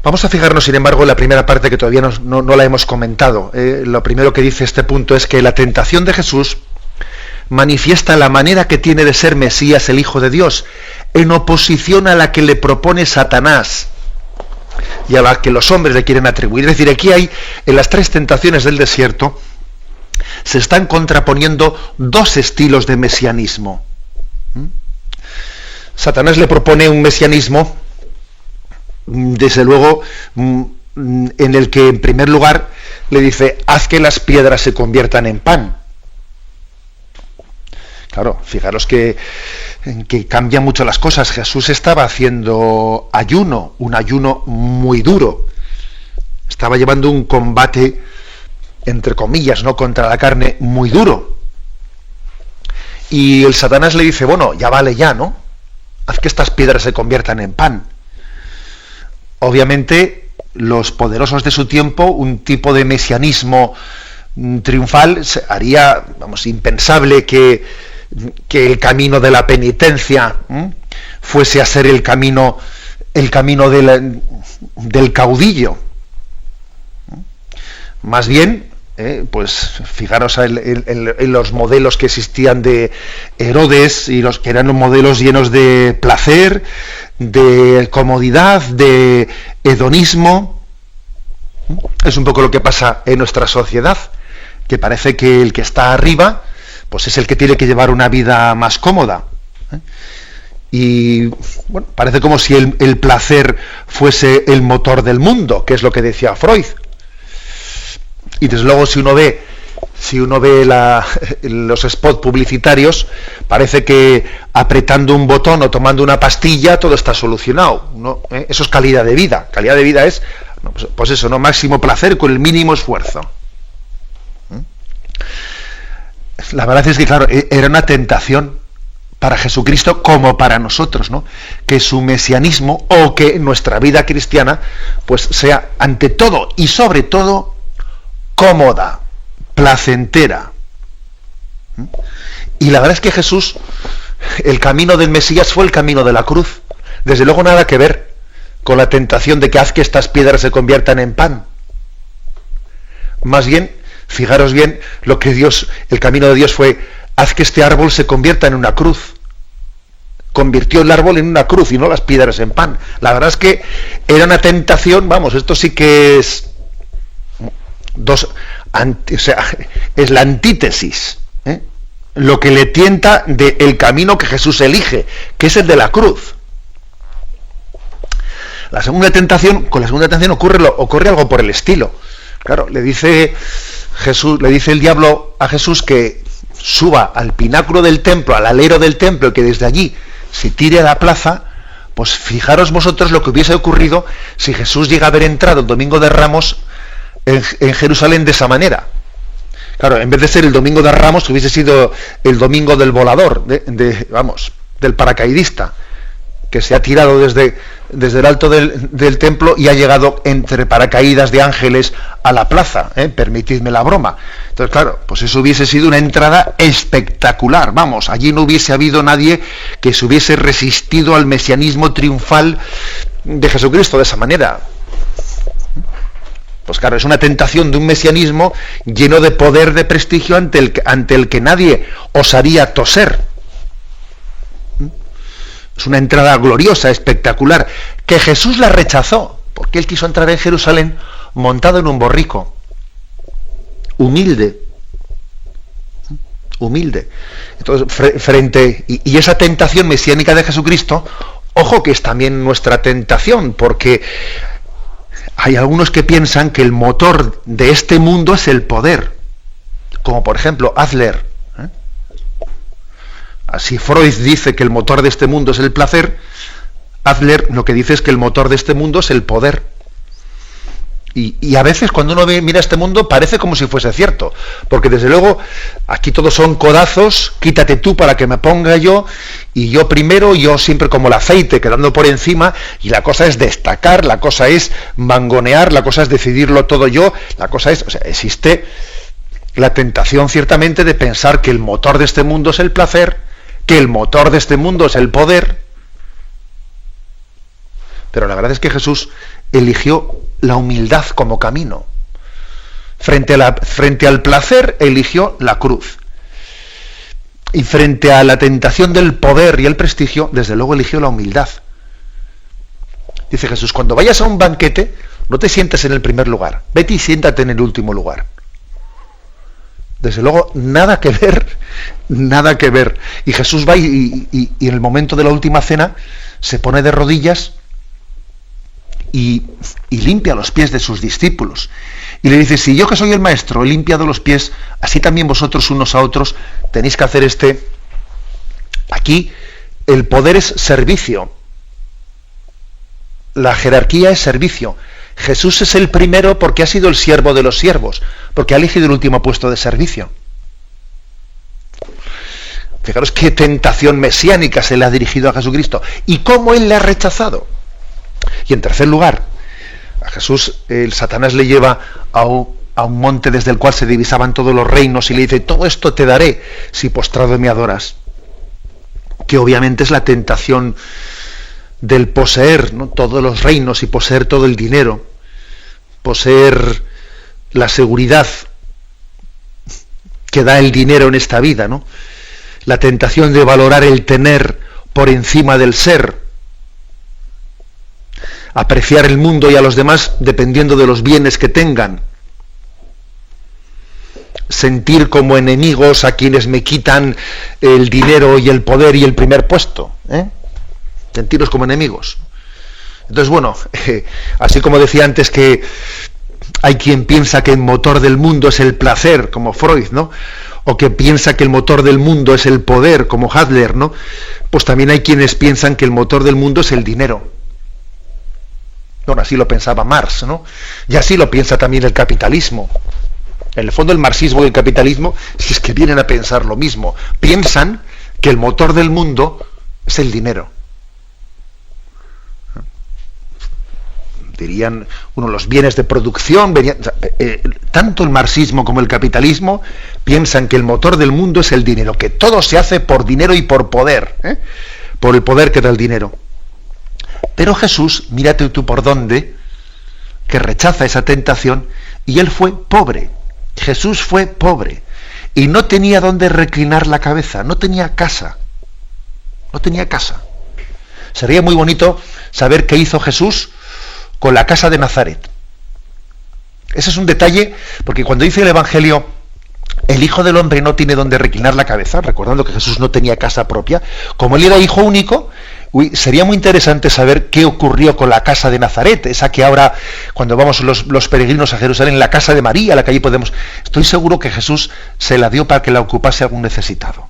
Vamos a fijarnos, sin embargo, en la primera parte que todavía no la hemos comentado. Lo primero que dice este punto es que la tentación de Jesús manifiesta la manera que tiene de ser Mesías, el Hijo de Dios, en oposición a la que le propone Satanás y a la que los hombres le quieren atribuir. Es decir, aquí hay, en las tres tentaciones del desierto, se están contraponiendo dos estilos de mesianismo. Satanás le propone un mesianismo, desde luego, en el que, en primer lugar, le dice: haz que las piedras se conviertan en pan. Claro, fijaros que cambian mucho las cosas. Jesús estaba haciendo ayuno, un ayuno muy duro. Estaba llevando un combate, entre comillas, ¿no?, contra la carne muy duro. Y el Satanás le dice, bueno, ya vale ya, ¿no? Haz que estas piedras se conviertan en pan. Obviamente, los poderosos de su tiempo, un tipo de mesianismo triunfal, haría, impensable que el camino de la penitencia fuese a ser el camino del caudillo. Más bien, pues fijaros en los modelos que existían de Herodes, y los que eran modelos llenos de placer, de comodidad, de hedonismo. Es un poco lo que pasa en nuestra sociedad, que parece que el que está arriba pues es el que tiene que llevar una vida más cómoda. Y bueno, parece como si el placer fuese el motor del mundo, que es lo que decía Freud. Y desde luego si uno ve los spots publicitarios, parece que apretando un botón o tomando una pastilla todo está solucionado, ¿no? Eso es calidad de vida. Calidad de vida es, pues eso, ¿no?, máximo placer con el mínimo esfuerzo. La verdad es que, claro, era una tentación para Jesucristo como para nosotros, ¿no?, que su mesianismo o que nuestra vida cristiana pues sea ante todo y sobre todo cómoda, placentera. Y la verdad es que Jesús, el camino del Mesías fue el camino de la cruz. Desde luego nada que ver con la tentación de que haz que estas piedras se conviertan en pan. Más bien, fijaros bien, el camino de Dios fue, haz que este árbol se convierta en una cruz. Convirtió el árbol en una cruz y no las piedras en pan. La verdad es que era una tentación, esto sí que es es la antítesis, lo que le tienta del camino que Jesús elige, que es el de la cruz. Con la segunda tentación ocurre algo por el estilo. Claro, le dice el diablo a Jesús que suba al pináculo del templo, al alero del templo, y que desde allí se tire a la plaza. Pues fijaros vosotros lo que hubiese ocurrido si Jesús llega a haber entrado el domingo de Ramos en Jerusalén de esa manera. Claro, en vez de ser el domingo de Ramos, hubiese sido el domingo del volador, del paracaidista, que se ha tirado desde el alto del templo y ha llegado entre paracaídas de ángeles a la plaza, permitidme la broma. Entonces, claro, pues eso hubiese sido una entrada espectacular. Allí no hubiese habido nadie que se hubiese resistido al mesianismo triunfal de Jesucristo de esa manera. Pues claro, es una tentación de un mesianismo lleno de poder, de prestigio, ante el que nadie osaría toser. Es una entrada gloriosa, espectacular, que Jesús la rechazó, porque él quiso entrar en Jerusalén montado en un borrico, humilde. Entonces, y esa tentación mesiánica de Jesucristo, ojo que es también nuestra tentación, porque hay algunos que piensan que el motor de este mundo es el poder, como por ejemplo Adler. Así Freud dice que el motor de este mundo es el placer, Adler lo que dice es que el motor de este mundo es el poder. Y a veces cuando uno mira este mundo parece como si fuese cierto, porque desde luego aquí todos son codazos, quítate tú para que me ponga yo, y yo primero, yo siempre como el aceite quedando por encima, y la cosa es destacar, la cosa es mangonear, la cosa es decidirlo todo yo, la cosa es, existe la tentación ciertamente de pensar que el motor de este mundo es el placer, que el motor de este mundo es el poder, pero la verdad es que Jesús eligió la humildad como camino. Frente al placer eligió la cruz. Y frente a la tentación del poder y el prestigio, desde luego eligió la humildad. Dice Jesús, cuando vayas a un banquete, no te sientes en el primer lugar, vete y siéntate en el último lugar. Desde luego, nada que ver. Y Jesús va y en el momento de la última cena se pone de rodillas y limpia los pies de sus discípulos. Y le dice, si yo que soy el maestro he limpiado los pies, así también vosotros unos a otros tenéis que hacer este Aquí el poder es servicio. La jerarquía es servicio. Jesús es el primero porque ha sido el siervo de los siervos, porque ha elegido el último puesto de servicio. Fijaros qué tentación mesiánica se le ha dirigido a Jesucristo y cómo él le ha rechazado. Y en tercer lugar, a Jesús el Satanás le lleva a un monte desde el cual se divisaban todos los reinos y le dice: todo esto te daré si postrado me adoras. Que obviamente es la tentación del poseer, ¿no?, todos los reinos y poseer todo el dinero, poseer la seguridad que da el dinero en esta vida, ¿no? La tentación de valorar el tener por encima del ser, apreciar el mundo y a los demás dependiendo de los bienes que tengan, sentir como enemigos a quienes me quitan el dinero y el poder y el primer puesto, sentirlos como enemigos. Entonces, bueno, así como decía antes que hay quien piensa que el motor del mundo es el placer, como Freud, ¿no?, o que piensa que el motor del mundo es el poder, como Adler, ¿no?, pues también hay quienes piensan que el motor del mundo es el dinero. Bueno, así lo pensaba Marx, ¿no? Y así lo piensa también el capitalismo. En el fondo el marxismo y el capitalismo, si es que vienen a pensar lo mismo, piensan que el motor del mundo es el dinero. Dirían, los bienes de producción, tanto el marxismo como el capitalismo piensan que el motor del mundo es el dinero, que todo se hace por dinero y por poder, por el poder que da el dinero. Pero Jesús, mírate tú por dónde, que rechaza esa tentación, y él fue pobre. Jesús fue pobre y no tenía dónde reclinar la cabeza, no tenía casa. No tenía casa. Sería muy bonito saber qué hizo Jesús con la casa de Nazaret. Ese es un detalle, porque cuando dice el Evangelio, el Hijo del Hombre no tiene dónde reclinar la cabeza, recordando que Jesús no tenía casa propia, como él era hijo único, sería muy interesante saber qué ocurrió con la casa de Nazaret, esa que ahora, cuando vamos los peregrinos a Jerusalén, la casa de María, la que allí podemos... Estoy seguro que Jesús se la dio para que la ocupase algún necesitado.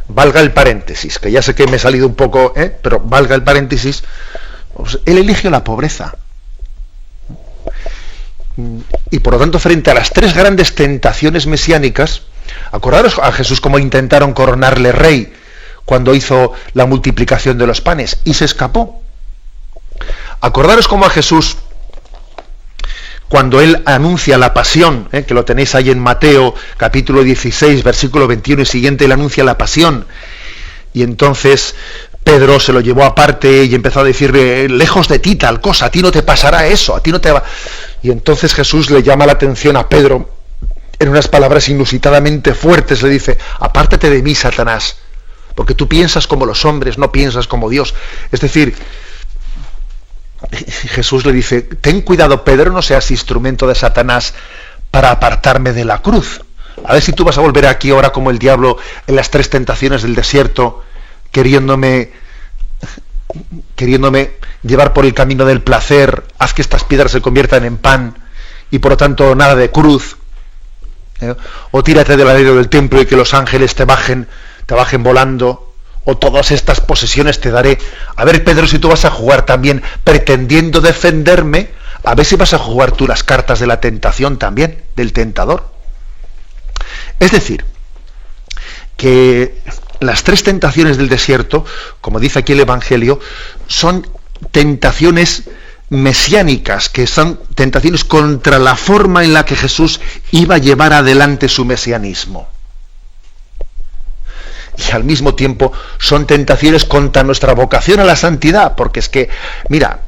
Valga el paréntesis, que ya sé que me he salido un poco, pero valga el paréntesis, pues él eligió la pobreza. Y por lo tanto, frente a las tres grandes tentaciones mesiánicas, acordaros a Jesús cómo intentaron coronarle rey cuando hizo la multiplicación de los panes y se escapó. Acordaros cómo a Jesús, cuando él anuncia la pasión, que lo tenéis ahí en Mateo capítulo 16, versículo 21 y siguiente, él anuncia la pasión, y entonces Pedro se lo llevó aparte y empezó a decirle: lejos de ti tal cosa, a ti no te pasará eso, a ti no te va... Y entonces Jesús le llama la atención a Pedro, en unas palabras inusitadamente fuertes, le dice: apártate de mí, Satanás, porque tú piensas como los hombres, no piensas como Dios. Es decir, Jesús le dice: ten cuidado, Pedro, no seas instrumento de Satanás para apartarme de la cruz. A ver si tú vas a volver aquí ahora como el diablo en las tres tentaciones del desierto, queriéndome llevar por el camino del placer, haz que estas piedras se conviertan en pan, y por lo tanto nada de cruz. O tírate del alero del templo y que los ángeles te bajen volando, o todas estas posesiones te daré. A ver, Pedro, si tú vas a jugar también pretendiendo defenderme, a ver si vas a jugar tú las cartas de la tentación también, del tentador. Es decir, que las tres tentaciones del desierto, como dice aquí el Evangelio, son tentaciones mesiánicas, que son tentaciones contra la forma en la que Jesús iba a llevar adelante su mesianismo. Y al mismo tiempo son tentaciones contra nuestra vocación a la santidad, porque es que, mira,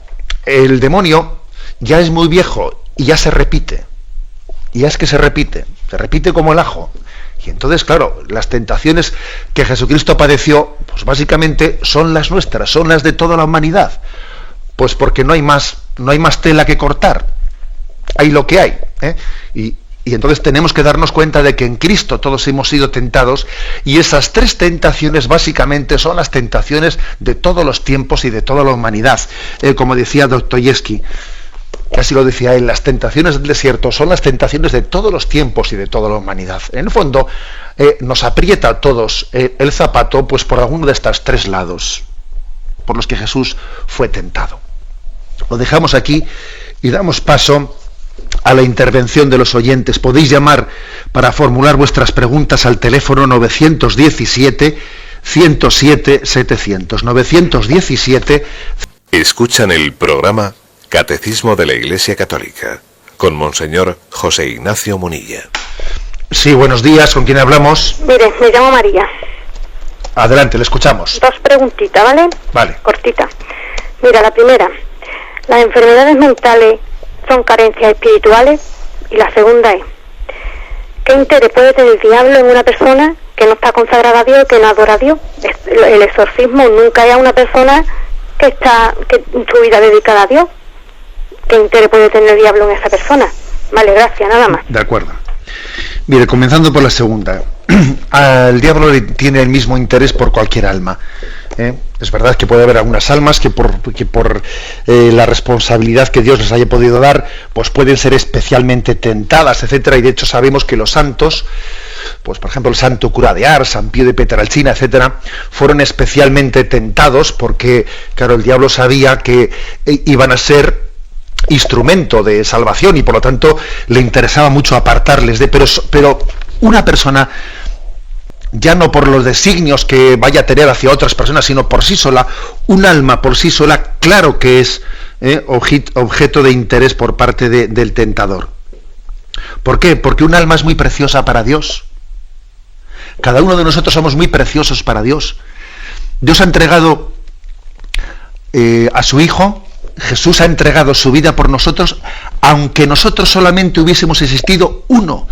el demonio ya es muy viejo y ya se repite. Y ya es que se repite como el ajo. Y entonces, claro, las tentaciones que Jesucristo padeció, pues básicamente son las nuestras, son las de toda la humanidad. Pues porque no hay más tela que cortar. Hay lo que hay. Y entonces tenemos que darnos cuenta de que en Cristo todos hemos sido tentados, y esas tres tentaciones básicamente son las tentaciones de todos los tiempos y de toda la humanidad. Como decía Dostoyevsky, que así lo decía él, las tentaciones del desierto son las tentaciones de todos los tiempos y de toda la humanidad. En el fondo, nos aprieta a todos el zapato, pues por alguno de estos tres lados por los que Jesús fue tentado. Lo dejamos aquí y damos paso a la intervención de los oyentes. Podéis llamar para formular vuestras preguntas al teléfono 917 107 700. 917. Escuchan el programa Catecismo de la Iglesia Católica con Monseñor José Ignacio Munilla. Sí, buenos días. ¿Con quién hablamos? Mire, me llamo María. Adelante, le escuchamos. Dos preguntitas, ¿vale? Vale. Cortita. Mira, la primera, ¿las enfermedades mentales son carencias espirituales? Y la segunda es, ¿qué interés puede tener el diablo en una persona que no está consagrada a Dios, que no adora a Dios? El exorcismo nunca hay a una persona que su vida dedicada a Dios. ¿Qué interés puede tener el diablo en esa persona? Vale, gracias, nada más. De acuerdo. Mire, comenzando por la segunda. Al diablo le tiene el mismo interés por cualquier alma. Es verdad que puede haber algunas almas que por la responsabilidad que Dios les haya podido dar, pues pueden ser especialmente tentadas, etcétera. Y de hecho sabemos que los santos, pues por ejemplo el santo cura de Ars, San Pío de Pietrelcina, etcétera, fueron especialmente tentados porque, claro, el diablo sabía que iban a ser instrumento de salvación y por lo tanto le interesaba mucho apartarles de, pero una persona, ya no por los designios que vaya a tener hacia otras personas, sino por sí sola, un alma por sí sola, claro que es objeto de interés por parte del tentador. ¿Por qué? Porque un alma es muy preciosa para Dios. Cada uno de nosotros somos muy preciosos para Dios. Dios ha entregado a su Hijo. Jesús ha entregado su vida por nosotros, aunque nosotros solamente hubiésemos existido uno.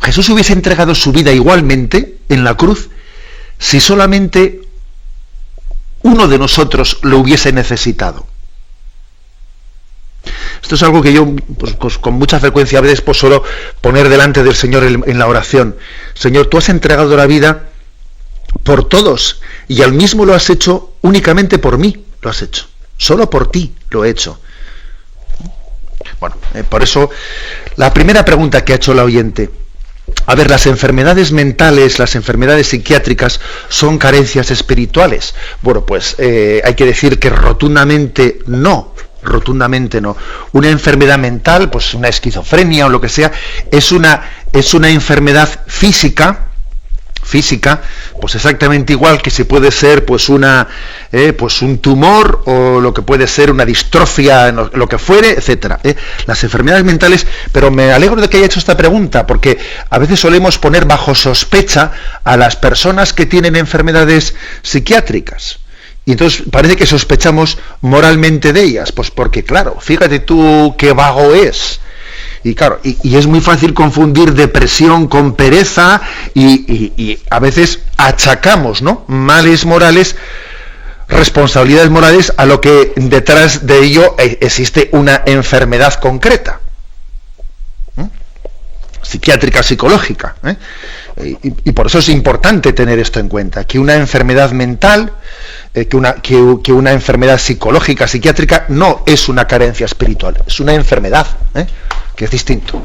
Jesús hubiese entregado su vida igualmente en la cruz si solamente uno de nosotros lo hubiese necesitado. Esto es algo que yo pues con mucha frecuencia a veces pues suelo poner delante del Señor en la oración. Señor, tú has entregado la vida por todos y al mismo lo has hecho únicamente por mí, lo has hecho. Solo por ti lo he hecho. Bueno, por eso, la primera pregunta que ha hecho la oyente. A ver, ¿las enfermedades mentales, las enfermedades psiquiátricas son carencias espirituales? Bueno, pues hay que decir que rotundamente no. Rotundamente no. Una enfermedad mental, pues una esquizofrenia o lo que sea, es una enfermedad física, pues exactamente igual que si puede ser pues pues un tumor o lo que puede ser una distrofia, lo que fuere, etcétera. Las enfermedades mentales, pero me alegro de que haya hecho esta pregunta, porque a veces solemos poner bajo sospecha a las personas que tienen enfermedades psiquiátricas. Y entonces parece que sospechamos moralmente de ellas, pues porque claro, fíjate tú qué vago es. Y claro, y es muy fácil confundir depresión con pereza y a veces achacamos, ¿no?, males morales, responsabilidades morales a lo que detrás de ello existe una enfermedad concreta, psiquiátrica, psicológica. Y por eso es importante tener esto en cuenta, que una enfermedad mental, que una enfermedad psicológica, psiquiátrica, no es una carencia espiritual, es una enfermedad, que es distinto.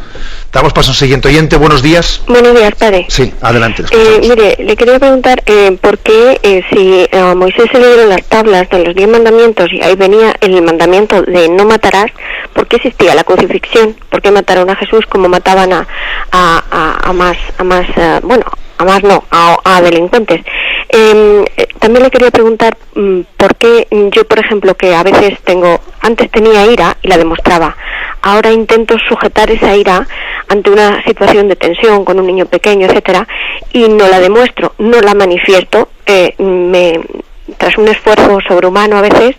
Damos paso a un siguiente oyente. Buenos días. Buenos días, padre. Sí, adelante. Mire, le quería preguntar por qué si a Moisés se le dieron las tablas de los 10 mandamientos y ahí venía el mandamiento de no matarás, ¿por qué existía la crucifixión? ¿Por qué mataron a Jesús como mataban a delincuentes? También le quería preguntar por qué yo, por ejemplo, que a veces antes tenía ira y la demostraba, ahora intento sujetar esa ira ante una situación de tensión con un niño pequeño, etcétera, y no la demuestro, no la manifiesto, tras un esfuerzo sobrehumano a veces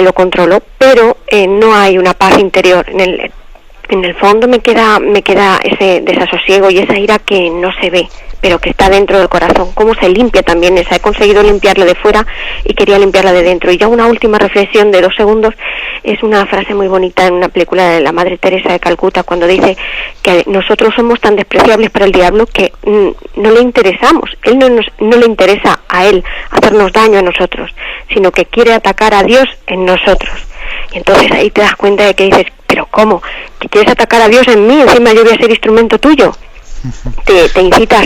lo controlo, pero no hay una paz interior. En el fondo me queda ese desasosiego y esa ira que no se ve, pero que está dentro del corazón. ¿Cómo se limpia también esa? He conseguido limpiarla de fuera y quería limpiarla de dentro. Y ya una última reflexión de 2 segundos, es una frase muy bonita en una película de la Madre Teresa de Calcuta, cuando dice que nosotros somos tan despreciables para el diablo que no le interesamos. Él no le interesa a él hacernos daño a nosotros, sino que quiere atacar a Dios en nosotros. Y entonces ahí te das cuenta de que dices, pero ¿cómo? ¿Que quieres atacar a Dios en mí? Encima yo voy a ser instrumento tuyo. Te incita a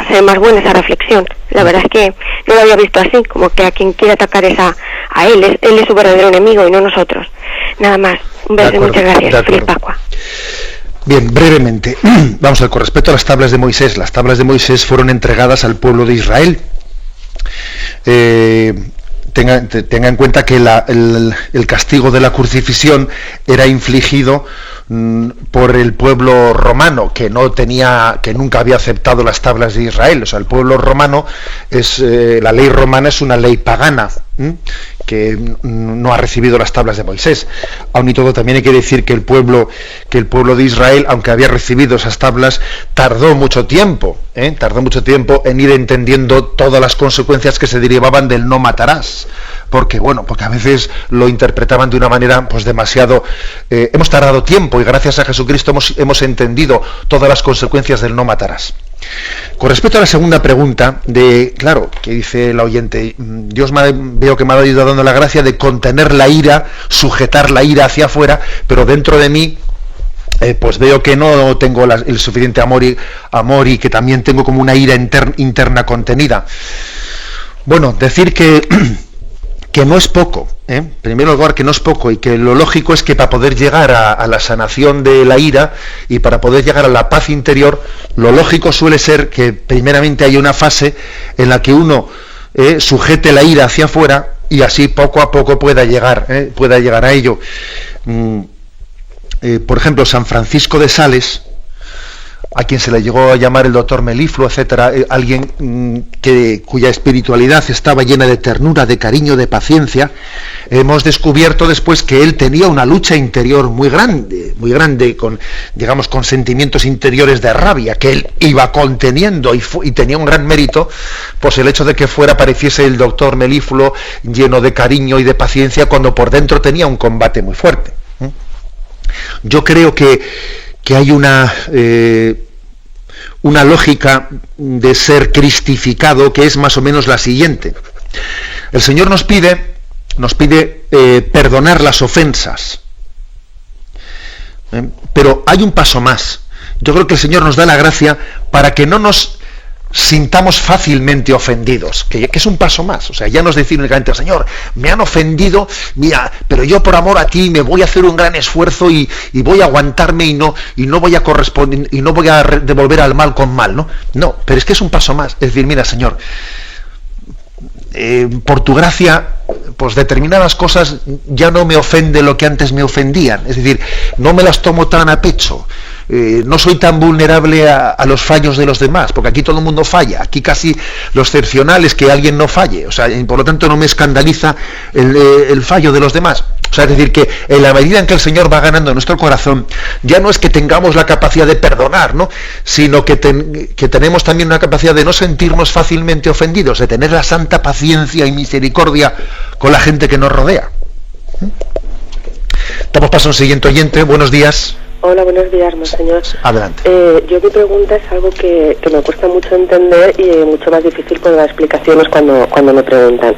ser más buena esa reflexión. La verdad es que no lo había visto así, como que a quien quiere atacar es a él es su verdadero enemigo y no nosotros. Nada más, un beso y muchas gracias. Feliz Pascua. Bien, brevemente, vamos a ver, con respecto a las tablas de Moisés. Las tablas de Moisés fueron entregadas al pueblo de Israel. Tenga en cuenta que el castigo de la crucifixión era infligido por el pueblo romano, que nunca había aceptado las tablas de Israel. O sea, el pueblo romano la ley romana es una ley pagana, que no ha recibido las tablas de Moisés. Aun y todo, también hay que decir que el pueblo de Israel, aunque había recibido esas tablas, tardó mucho tiempo en ir entendiendo todas las consecuencias que se derivaban del no matarás, porque a veces lo interpretaban de una manera pues demasiado. Hemos tardado tiempo y gracias a Jesucristo hemos entendido todas las consecuencias del no matarás. Con respecto a la segunda pregunta, que dice la oyente, Dios veo que me ha ido dando la gracia de contener la ira, sujetar la ira hacia afuera, pero dentro de mí pues veo que no tengo el suficiente amor y que también tengo como una ira interna contenida. Bueno, decir que no es poco, en primer lugar que no es poco, y que lo lógico es que para poder llegar a la sanación de la ira y para poder llegar a la paz interior, lo lógico suele ser que primeramente haya una fase en la que uno sujete la ira hacia afuera y así poco a poco pueda llegar a ello. Por ejemplo, San Francisco de Sales, a quien se le llegó a llamar el doctor Melifluo, etcétera, alguien cuya espiritualidad estaba llena de ternura, de cariño, de paciencia. Hemos descubierto después que él tenía una lucha interior muy grande, con sentimientos interiores de rabia, que él iba conteniendo y tenía un gran mérito, pues el hecho de que pareciese el doctor Melifluo lleno de cariño y de paciencia, cuando por dentro tenía un combate muy fuerte. Yo creo que hay una lógica de ser cristificado que es más o menos la siguiente. El Señor nos pide perdonar las ofensas, pero hay un paso más. Yo creo que el Señor nos da la gracia para que no nos sintamos fácilmente ofendidos, que es un paso más. O sea, ya nos decir únicamente, Señor, me han ofendido, mira, pero yo por amor a ti me voy a hacer un gran esfuerzo y voy a aguantarme y no voy a corresponder y no voy a devolver al mal con mal, no, pero es que es un paso más. Es decir, mira, Señor, por tu gracia, pues determinadas cosas ya no me ofende lo que antes me ofendían, es decir, no me las tomo tan a pecho. No soy tan vulnerable a los fallos de los demás, porque aquí todo el mundo falla. Aquí casi lo excepcional es que alguien no falle, o sea, por lo tanto no me escandaliza el fallo de los demás. O sea, es decir, que en la medida en que el Señor va ganando en nuestro corazón, ya no es que tengamos la capacidad de perdonar, ¿no?, sino que tenemos también una capacidad de no sentirnos fácilmente ofendidos, de tener la santa paciencia y misericordia con la gente que nos rodea. Damos paso a un siguiente oyente. Buenos días. Hola, buenos días, monseñor. Adelante. Yo mi pregunta es algo que me cuesta mucho entender y mucho más difícil con las explicaciones cuando me preguntan.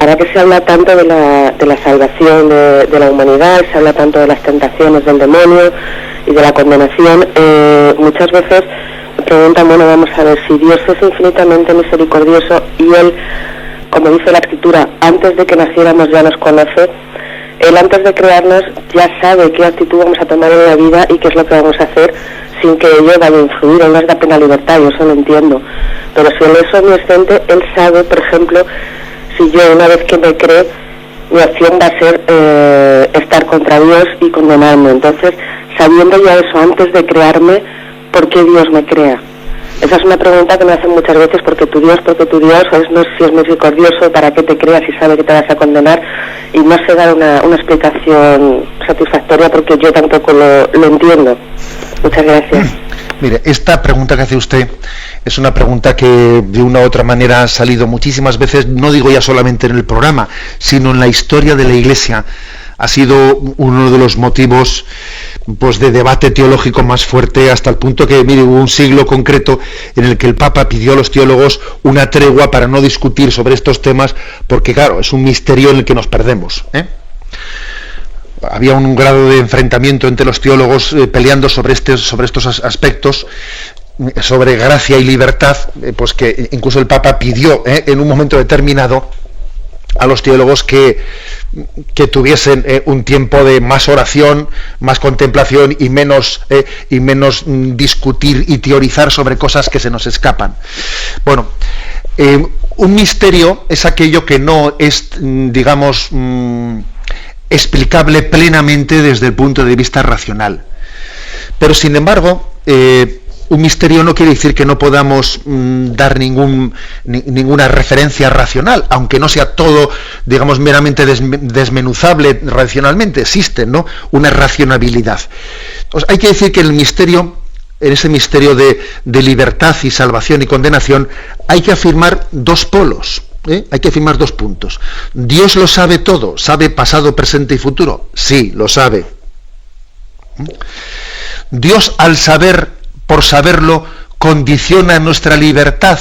Ahora que se habla tanto de la salvación de la humanidad, se habla tanto de las tentaciones del demonio y de la condenación, muchas veces me preguntan, bueno, vamos a ver, si Dios es infinitamente misericordioso y Él, como dice la Escritura, antes de que naciéramos ya nos conoce, Él antes de crearnos ya sabe qué actitud vamos a tomar en la vida y qué es lo que vamos a hacer sin que ello vaya a influir. Él nos da plena libertad, yo eso lo entiendo. Pero si Él es omnisciente, Él sabe, por ejemplo, si yo una vez que me cree, mi acción va a ser estar contra Dios y condenarme. Entonces, sabiendo ya eso antes de crearme, ¿por qué Dios me crea? Esa es una pregunta que me hacen muchas veces, porque tu Dios, no sé si es misericordioso, para qué te creas y sabe que te vas a condenar, y no sé dar una explicación satisfactoria porque yo tampoco lo entiendo. Muchas gracias. Mire, esta pregunta que hace usted es una pregunta que de una u otra manera ha salido muchísimas veces, no digo ya solamente en el programa, sino en la historia de la Iglesia. Ha sido uno de los motivos, pues, de debate teológico más fuerte, hasta el punto que, mire, hubo un siglo concreto en el que el Papa pidió a los teólogos una tregua para no discutir sobre estos temas, porque claro, es un misterio en el que nos perdemos, había un grado de enfrentamiento entre los teólogos peleando sobre estos aspectos, sobre gracia y libertad, pues que incluso el Papa pidió en un momento determinado a los teólogos que tuviesen un tiempo de más oración, más contemplación y menos discutir y teorizar sobre cosas que se nos escapan. Bueno, un misterio es aquello que no es, digamos, explicable plenamente desde el punto de vista racional. Pero sin embargo, un misterio no quiere decir que no podamos dar ninguna referencia racional, aunque no sea todo, digamos, meramente desmenuzable racionalmente. Existe, ¿no?, una racionalidad. Entonces, hay que decir que en ese misterio de libertad y salvación y condenación, hay que afirmar dos polos. Hay que afirmar dos puntos. ¿Dios lo sabe todo? ¿Sabe pasado, presente y futuro? Sí, lo sabe. Dios, al saber, por saberlo, condiciona nuestra libertad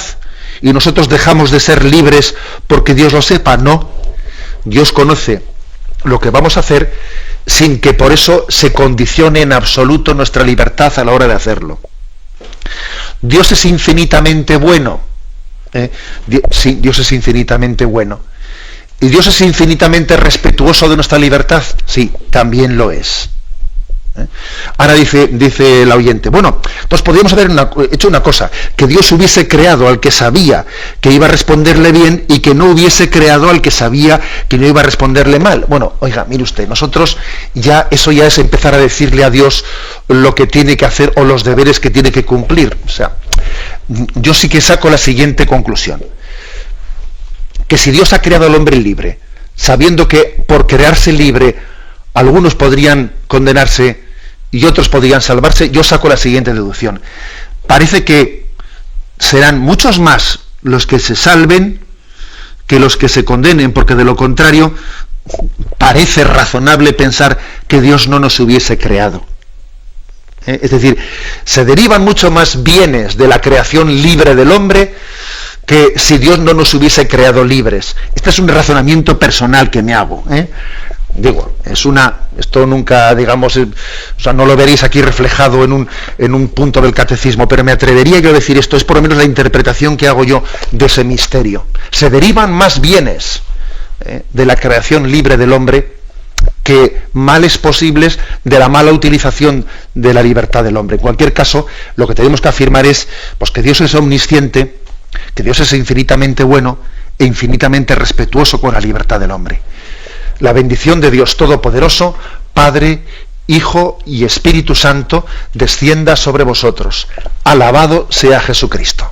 y nosotros dejamos de ser libres porque Dios lo sepa. No. Dios conoce lo que vamos a hacer sin que por eso se condicione en absoluto nuestra libertad a la hora de hacerlo. Dios es infinitamente bueno. Sí, Dios es infinitamente bueno. ¿Y Dios es infinitamente respetuoso de nuestra libertad? Sí, también lo es. Ahora dice el oyente, bueno, entonces podríamos haber hecho una cosa, que Dios hubiese creado al que sabía que iba a responderle bien y que no hubiese creado al que sabía que no iba a responderle mal. Bueno, oiga, mire usted, nosotros eso ya es empezar a decirle a Dios lo que tiene que hacer o los deberes que tiene que cumplir. O sea, yo sí que saco la siguiente conclusión, que si Dios ha creado al hombre libre, sabiendo que por crearse libre algunos podrían condenarse y otros podrían salvarse, yo saco la siguiente deducción. Parece que serán muchos más los que se salven que los que se condenen, porque de lo contrario parece razonable pensar que Dios no nos hubiese creado. Es decir, se derivan mucho más bienes de la creación libre del hombre que si Dios no nos hubiese creado libres. Este es un razonamiento personal que me hago. Digo, esto nunca, digamos, o sea, no lo veréis aquí reflejado en un punto del catecismo, pero me atrevería yo a decir esto, es por lo menos la interpretación que hago yo de ese misterio. Se derivan más bienes de la creación libre del hombre que males posibles de la mala utilización de la libertad del hombre. En cualquier caso, lo que tenemos que afirmar es pues, que Dios es omnisciente, que Dios es infinitamente bueno e infinitamente respetuoso con la libertad del hombre. La bendición de Dios Todopoderoso, Padre, Hijo y Espíritu Santo, descienda sobre vosotros. Alabado sea Jesucristo.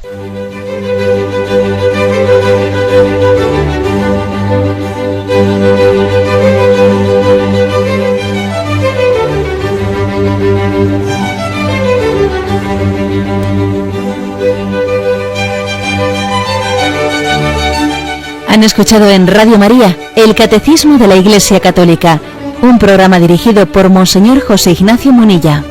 Han escuchado en Radio María el Catecismo de la Iglesia Católica, un programa dirigido por Monseñor José Ignacio Munilla.